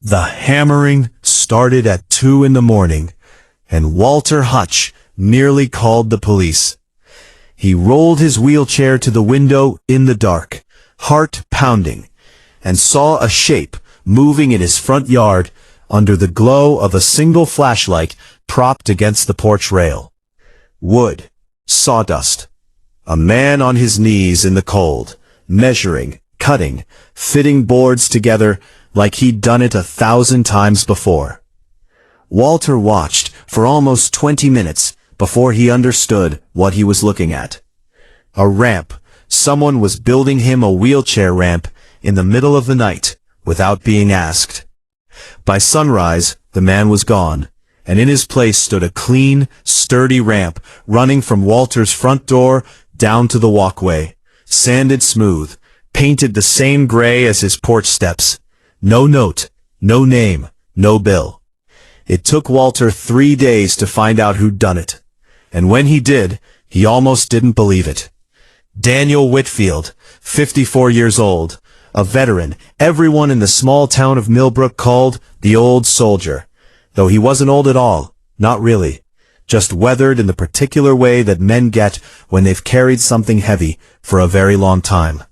The hammering started at 2 in the morning, and Walter Hutch nearly called the police. He rolled his wheelchair to the window in the dark, heart pounding, and saw a shape moving in his front yard under the glow of a single flashlight propped against the porch rail. Wood, sawdust, a man on his knees in the cold, measuring, cutting, fitting boards together like he'd done it 1,000 times before. Walter watched for almost 20 minutes before he understood what he was looking at. A ramp. Someone was building him a wheelchair ramp in the middle of the night without being asked. By sunrise, the man was gone, and in his place stood a clean, sturdy ramp running from Walter's front door down to the walkway, sanded smooth, painted the same gray as his porch steps. No note, no name, no bill. It took Walter 3 days to find out who'd done it, and when he did, he almost didn't believe it. Daniel Whitfield, 54 years old, a veteran everyone in the small town of Millbrook called the Old Soldier, though he wasn't old at all, not really, just weathered in the particular way that men get when they've carried something heavy for a very long time.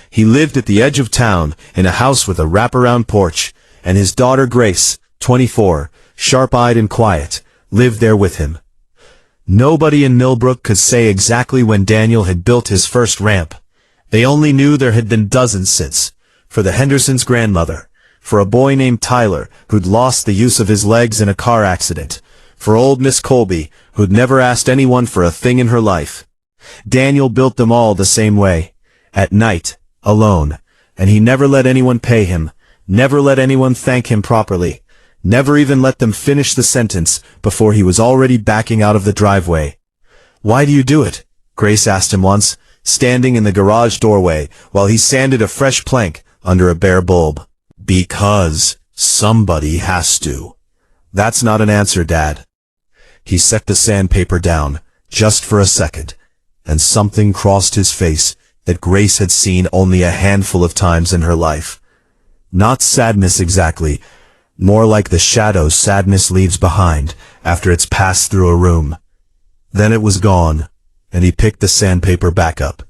He lived at the edge of town in a house with a wraparound porch, and his daughter Grace, 24, sharp-eyed and quiet, lived there with him. Nobody in Millbrook could say exactly when Daniel had built his first ramp. They only knew there had been dozens since, for the Hendersons' grandmother, for a boy named Tyler who'd lost the use of his legs in a car accident, for old Miss Colby who'd never asked anyone for a thing in her life. Daniel built them all the same way, at night, alone, and he never let anyone pay him, never let anyone thank him properly, never even let them finish the sentence before he was already backing out of the driveway. "Why do you do it?" Grace asked him once, standing in the garage doorway while he sanded a fresh plank under a bare bulb. "Because somebody has to." "That's not an answer, Dad." He set the sandpaper down, just for a second, and something crossed his face that Grace had seen only a handful of times in her life. Not sadness exactly, more like the shadows sadness leaves behind after it's passed through a room. Then it was gone, and he picked the sandpaper back up.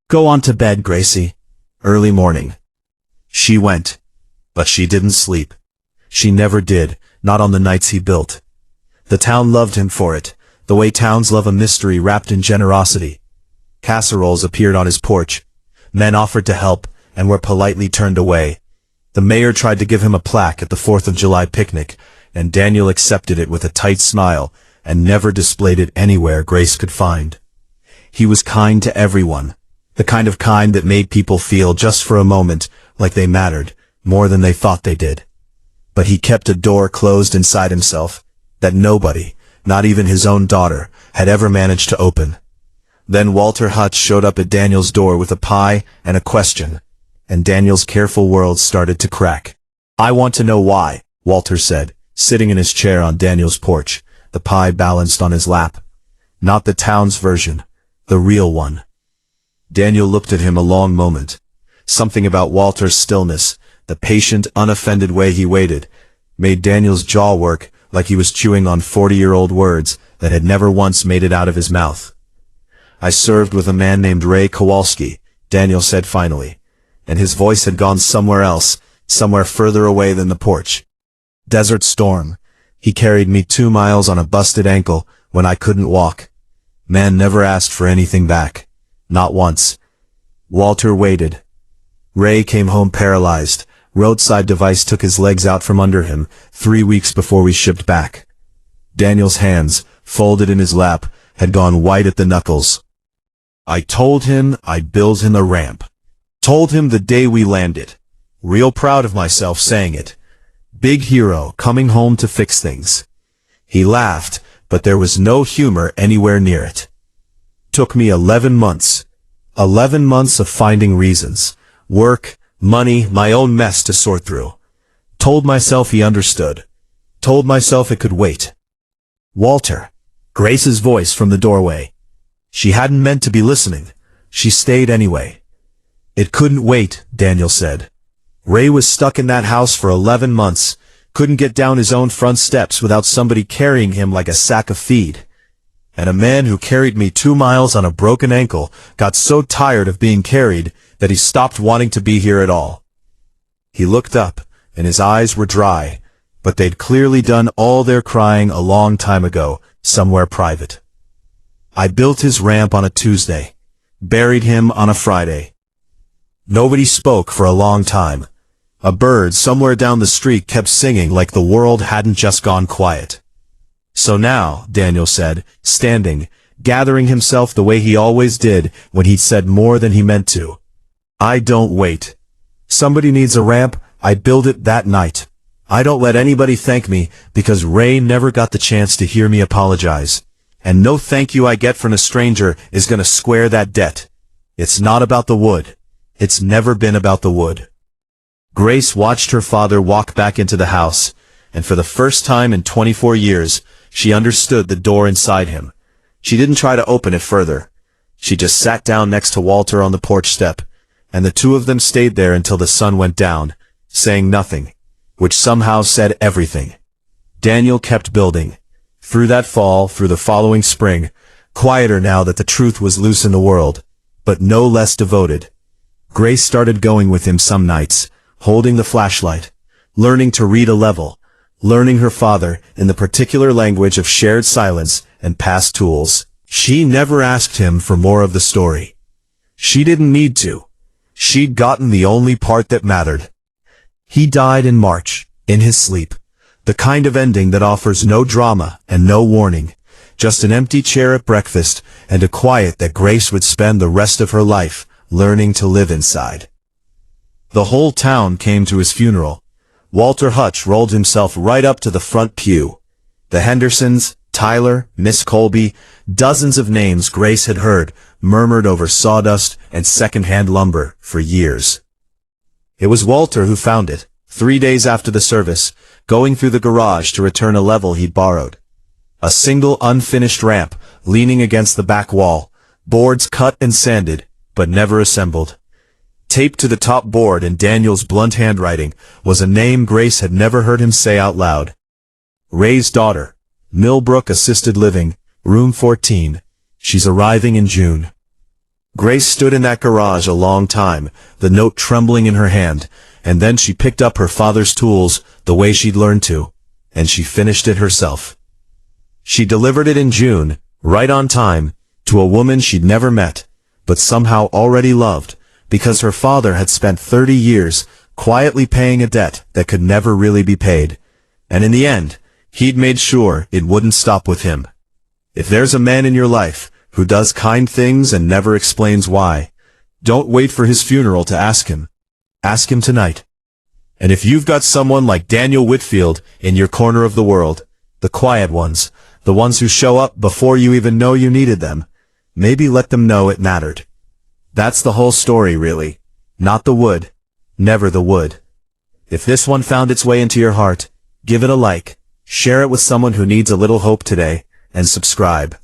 "Go on to bed, Gracie." Early morning. She went, but she didn't sleep. She never did, not on the nights he built. The town loved him for it, the way towns love a mystery wrapped in generosity. Casseroles appeared on his porch. Men offered to help, and were politely turned away. The mayor tried to give him a plaque at the 4th of July picnic, and Daniel accepted it with a tight smile, and never displayed it anywhere Grace could find. He was kind to everyone, the kind of kind that made people feel just for a moment like they mattered, more than they thought they did. But he kept a door closed inside himself, that nobody, not even his own daughter, had ever managed to open. Then Walter Hutch showed up at Daniel's door with a pie and a question, and Daniel's careful world started to crack. "I want to know why," Walter said, sitting in his chair on Daniel's porch, the pie balanced on his lap. Not the town's version, the real one. Daniel looked at him a long moment. Something about Walter's stillness, the patient, unoffended way he waited, made Daniel's jaw work like he was chewing on 40-year-old words that had never once made it out of his mouth. "I served with a man named Ray Kowalski," Daniel said finally, and his voice had gone somewhere else, somewhere further away than the porch. "Desert Storm. He carried me 2 miles on a busted ankle when I couldn't walk. Man never asked for anything back. Not once." Walter waited. Ray came home paralyzed. Roadside device took his legs out from under him 3 weeks before we shipped back. Daniel's hands, folded in his lap, had gone white at the knuckles. "I told him I'd build him a ramp. Told him the day we landed. Real proud of myself saying it. Big hero coming home to fix things." He laughed, but there was no humor anywhere near it. "Took me 11 months. 11 months of finding reasons. Work, money, my own mess to sort through. Told myself he understood. Told myself it could wait." "Walter." Grace's voice from the doorway. She hadn't meant to be listening. She stayed anyway. "It couldn't wait," Daniel said. Ray was stuck in that house for 11 months, couldn't get down his own front steps without somebody carrying him like a sack of feed. And a man who carried me 2 miles on a broken ankle got so tired of being carried that he stopped wanting to be here at all. He looked up, and his eyes were dry, but they'd clearly done all their crying a long time ago, somewhere private. I built his ramp on a Tuesday, buried him on a Friday. Nobody spoke for a long time. A bird somewhere down the street kept singing like the world hadn't just gone quiet. So now, Daniel said, standing, gathering himself the way he always did when he'd said more than he meant to. I don't wait. Somebody needs a ramp, I build it that night. I don't let anybody thank me because Ray never got the chance to hear me apologize. And no thank you I get from a stranger is gonna square that debt. It's not about the wood. It's never been about the wood. Grace watched her father walk back into the house, and for the first time in 24 years, she understood the door inside him. She didn't try to open it further. She just sat down next to Walter on the porch step, and the two of them stayed there until the sun went down, saying nothing, which somehow said everything. Daniel kept building. Through that fall, through the following spring, quieter now that the truth was loose in the world, but no less devoted. Grace started going with him some nights, holding the flashlight, learning to read a level, learning her father in the particular language of shared silence and past tools. She never asked him for more of the story. She didn't need to. She'd gotten the only part that mattered. He died in March, in his sleep. The kind of ending that offers no drama and no warning, just an empty chair at breakfast and a quiet that Grace would spend the rest of her life learning to live inside. The whole town came to his funeral. Walter Hutch rolled himself right up to the front pew. The Hendersons, Tyler, Miss Colby, dozens of names Grace had heard murmured over sawdust and second-hand lumber for years. It was Walter who found it, 3 days after the service, going through the garage to return a level he'd borrowed. A single unfinished ramp leaning against the back wall, boards cut and sanded, but never assembled. Taped to the top board in Daniel's blunt handwriting was a name Grace had never heard him say out loud. Ray's daughter, Millbrook Assisted Living, Room 14. She's arriving in June. Grace stood in that garage a long time, the note trembling in her hand, and then she picked up her father's tools the way she'd learned to, and she finished it herself. She delivered it in June, right on time, to a woman she'd never met, but somehow already loved, because her father had spent 30 years quietly paying a debt that could never really be paid, and in the end, he'd made sure it wouldn't stop with him. If there's a man in your life who does kind things and never explains why, don't wait for his funeral to ask him. Ask him tonight. And if you've got someone like Daniel Whitfield in your corner of the world, the quiet ones, the ones who show up before you even know you needed them, maybe let them know it mattered. That's the whole story, really. Not the wood. Never the wood. If this one found its way into your heart, give it a like, share it with someone who needs a little hope today, and subscribe.